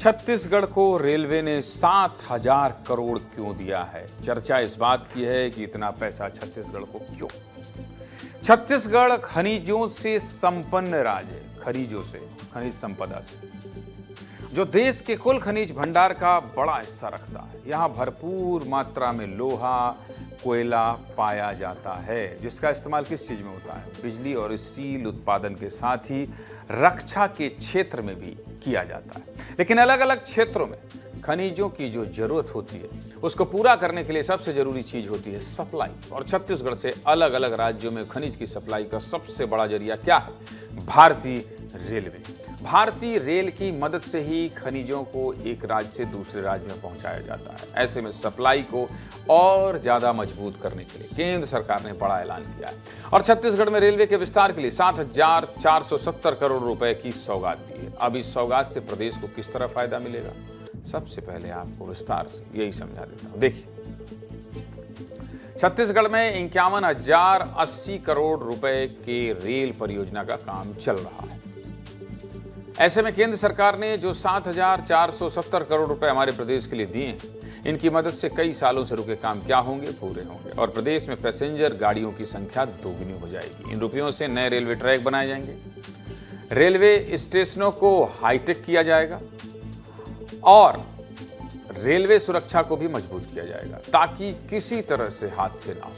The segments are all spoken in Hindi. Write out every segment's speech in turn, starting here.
छत्तीसगढ़ को रेलवे ने 7,000 करोड़ क्यों दिया है? चर्चा इस बात की है कि इतना पैसा छत्तीसगढ़ को क्यों? छत्तीसगढ़ खनिजों से संपन्न राज्य है, खनिजों से, खनिज संपदा से, जो देश के कुल खनिज भंडार का बड़ा हिस्सा रखता है। यहाँ भरपूर मात्रा में लोहा, कोयला पाया जाता है, जिसका इस्तेमाल किस चीज में होता है? बिजली और स्टील उत्पादन के साथ ही रक्षा के क्षेत्र में भी किया जाता है। लेकिन अलग अलग क्षेत्रों में खनिजों की जो जरूरत होती है, उसको पूरा करने के लिए सबसे जरूरी चीज होती है सप्लाई। और छत्तीसगढ़ से अलग अलग राज्यों में खनिज की सप्लाई का सबसे बड़ा जरिया क्या है? भारतीय रेलवे। भारतीय रेल की मदद से ही खनिजों को एक राज्य से दूसरे राज्य में पहुंचाया जाता है। ऐसे में सप्लाई को और ज्यादा मजबूत करने के लिए केंद्र सरकार ने बड़ा ऐलान किया है और छत्तीसगढ़ में रेलवे के विस्तार के लिए 7,470 करोड़ रुपए की सौगात दी है। अब इस सौगात से प्रदेश को किस तरह फायदा मिलेगा? सबसे पहले आपको विस्तार से यही समझा देता हूं। देखिए, छत्तीसगढ़ में 51,080 करोड़ रुपए के रेल परियोजना का काम चल रहा है। ऐसे में केंद्र सरकार ने जो 7,470 करोड़ रुपए हमारे प्रदेश के लिए दिए हैं, इनकी मदद से कई सालों से रुके काम क्या होंगे? पूरे होंगे और प्रदेश में पैसेंजर गाड़ियों की संख्या दोगुनी हो जाएगी। इन रुपयों से नए रेलवे ट्रैक बनाए जाएंगे, रेलवे स्टेशनों को हाईटेक किया जाएगा और रेलवे सुरक्षा को भी मजबूत किया जाएगा ताकि किसी तरह से हादसे ना हो।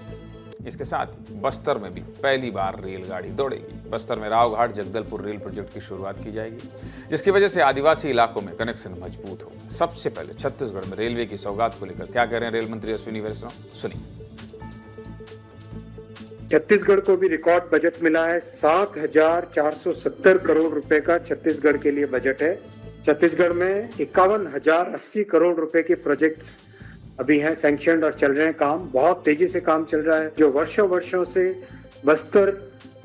इसके साथ ही बस्तर में भी पहली बार रेलगाड़ी दौड़ेगी। बस्तर में रावघाट जगदलपुर रेल प्रोजेक्ट की शुरुआत की जाएगी, जिसकी वजह से आदिवासी इलाकों में कनेक्शन मजबूत होगा। सबसे पहले छत्तीसगढ़ में रेलवे की सौगात को लेकर क्या कह रहे हैं रेल मंत्री अश्विनी वैष्णव, सुनिए। छत्तीसगढ़ को भी रिकॉर्ड बजट मिला है। 7,470 करोड़ रुपए का छत्तीसगढ़ के लिए बजट है। छत्तीसगढ़ में 51,080 करोड़ रुपए के प्रोजेक्ट्स अभी हैं सैंक्शनड और चल रहे हैं। काम बहुत तेजी से काम चल रहा है। जो वर्षों से बस्तर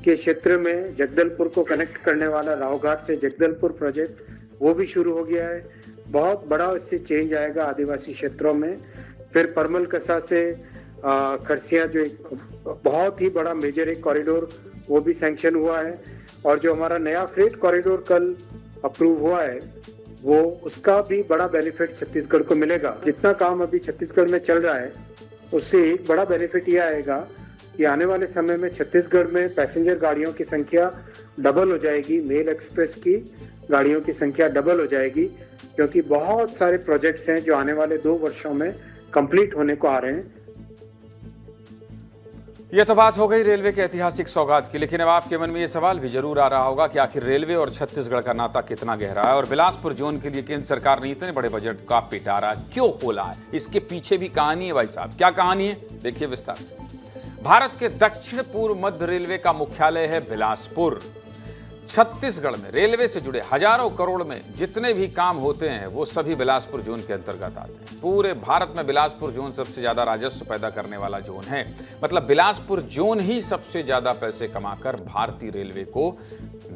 के क्षेत्र में जगदलपुर को कनेक्ट करने वाला रावघाट से जगदलपुर प्रोजेक्ट, वो भी शुरू हो गया है। बहुत बड़ा इससे चेंज आएगा आदिवासी क्षेत्रों में। फिर परमल कसा से खरसिया, जो एक बहुत ही बड़ा मेजर एक कॉरिडोर, वो भी सैंक्शन हुआ है। और जो हमारा नया फ्रेट कॉरिडोर कल अप्रूव हुआ है, वो उसका भी बड़ा बेनिफिट छत्तीसगढ़ को मिलेगा। जितना काम अभी छत्तीसगढ़ में चल रहा है, उससे एक बड़ा बेनिफिट यह आएगा कि आने वाले समय में छत्तीसगढ़ में पैसेंजर गाड़ियों की संख्या डबल हो जाएगी। मेल एक्सप्रेस की गाड़ियों की संख्या डबल हो जाएगी, क्योंकि बहुत सारे प्रोजेक्ट्स हैं जो आने वाले 2 वर्षों में कंप्लीट होने को आ रहे हैं। यह तो बात हो गई रेलवे के ऐतिहासिक सौगात की, लेकिन अब आपके मन में यह सवाल भी जरूर आ रहा होगा कि आखिर रेलवे और छत्तीसगढ़ का नाता कितना गहरा है और बिलासपुर जोन के लिए केंद्र सरकार ने इतने बड़े बजट का पिटारा क्यों खोला है? इसके पीछे भी कहानी है भाई साहब। क्या कहानी है? देखिए विस्तार से। भारत के दक्षिण पूर्व मध्य रेलवे का मुख्यालय है बिलासपुर। छत्तीसगढ़ में रेलवे से जुड़े हजारों करोड़ में जितने भी काम होते हैं, वो सभी बिलासपुर जोन के अंतर्गत आते हैं। पूरे भारत में बिलासपुर जोन सबसे ज्यादा राजस्व पैदा करने वाला जोन है। मतलब बिलासपुर जोन ही सबसे ज्यादा पैसे कमाकर भारतीय रेलवे को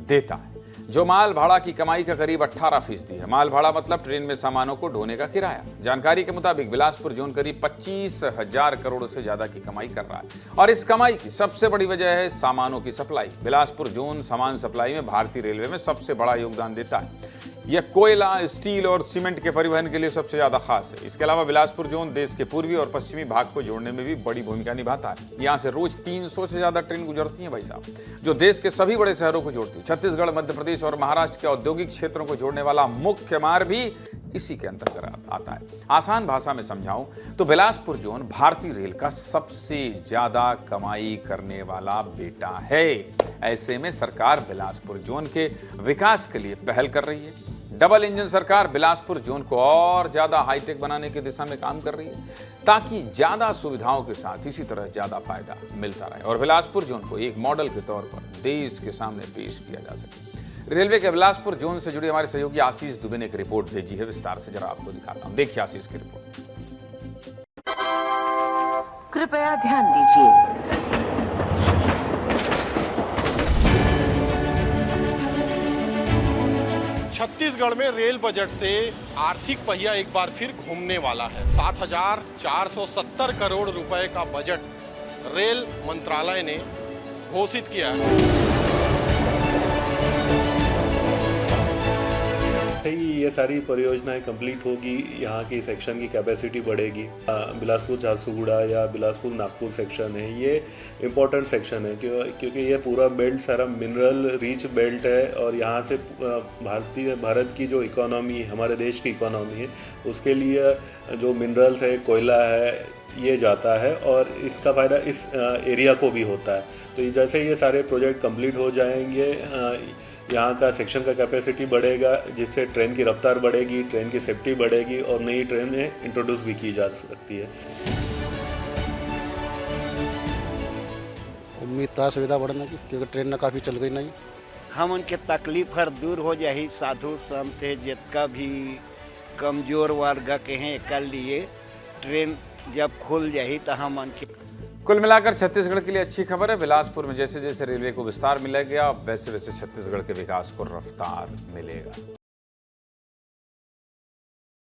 देता है, जो माल भाड़ा की कमाई का करीब 18% है। माल भाड़ा मतलब ट्रेन में सामानों को ढोने का किराया। जानकारी के मुताबिक बिलासपुर जोन करीब 25,000 करोड़ से ज्यादा की कमाई कर रहा है और इस कमाई की सबसे बड़ी वजह है सामानों की सप्लाई। बिलासपुर जोन सामान सप्लाई में भारतीय रेलवे में सबसे बड़ा योगदान देता है। यह कोयला, स्टील और सीमेंट के परिवहन के लिए सबसे ज्यादा खास है। इसके अलावा बिलासपुर जोन देश के पूर्वी और पश्चिमी भाग को जोड़ने में भी बड़ी भूमिका निभाता है। यहाँ से रोज 300 से ज्यादा ट्रेन गुजरती हैं भाई साहब, जो देश के सभी बड़े शहरों को जोड़ती है। छत्तीसगढ़, मध्य प्रदेश और महाराष्ट्र के औद्योगिक क्षेत्रों को जोड़ने वाला मुख्य मार्ग भी इसी के अंतर्गत आता है। आसान भाषा में समझाऊं तो बिलासपुर जोन भारतीय रेल का सबसे ज्यादा कमाई करने वाला बेटा है। ऐसे में सरकार बिलासपुर जोन के विकास के लिए पहल कर रही है। डबल इंजन सरकार बिलासपुर जोन को और ज्यादा हाईटेक बनाने की दिशा में काम कर रही है, ताकि ज्यादा सुविधाओं के साथ इसी तरह ज्यादा फायदा मिलता रहे और बिलासपुर जोन को एक मॉडल के तौर पर देश के सामने पेश किया जा सके। रेलवे के बिलासपुर जोन से जुड़े हमारे सहयोगी आशीष दुबे ने एक रिपोर्ट भेजी है। विस्तार से जरा आपको दिखाता हूं, देखिए आशीष की रिपोर्ट। कृपया ध्यान दीजिए। छत्तीसगढ़ में रेल बजट से आर्थिक पहिया एक बार फिर घूमने वाला है। 7,470 करोड़ रुपए का बजट रेल मंत्रालय ने घोषित किया है। ये सारी परियोजनाएं कंप्लीट होगी, यहाँ की सेक्शन की कैपेसिटी बढ़ेगी। बिलासपुर झारसुगुड़ा या बिलासपुर नागपुर सेक्शन है, ये इम्पोर्टेंट सेक्शन है क्योंकि ये पूरा बेल्ट सारा मिनरल रिच बेल्ट है और यहाँ से भारत की जो इकोनॉमी, हमारे देश की इकोनॉमी है, उसके लिए जो मिनरल्स है, कोयला है, ये जाता है और इसका फ़ायदा इस एरिया को भी होता है। तो जैसे ये सारे प्रोजेक्ट कंप्लीट हो जाएंगे, यहाँ का सेक्शन का कैपेसिटी बढ़ेगा, जिससे ट्रेन की रफ्तार बढ़ेगी, ट्रेन की सेफ्टी बढ़ेगी और नई ट्रेनें इंट्रोड्यूस भी की जा सकती है। उम्मीद था सुविधा बढ़ने की, क्योंकि ट्रेन न काफ़ी चल गई नहीं। हम उनके तकलीफ हर दूर हो जाही, साधु संत है जितना भी कमजोर वर्ग के हैं कर लिए ट्रेन जब खुल जाही तो हम उनके। कुल मिलाकर छत्तीसगढ़ के लिए अच्छी खबर है। बिलासपुर में जैसे जैसे रेलवे को विस्तार मिलेगा, वैसे वैसे छत्तीसगढ़ के विकास को रफ्तार मिलेगा।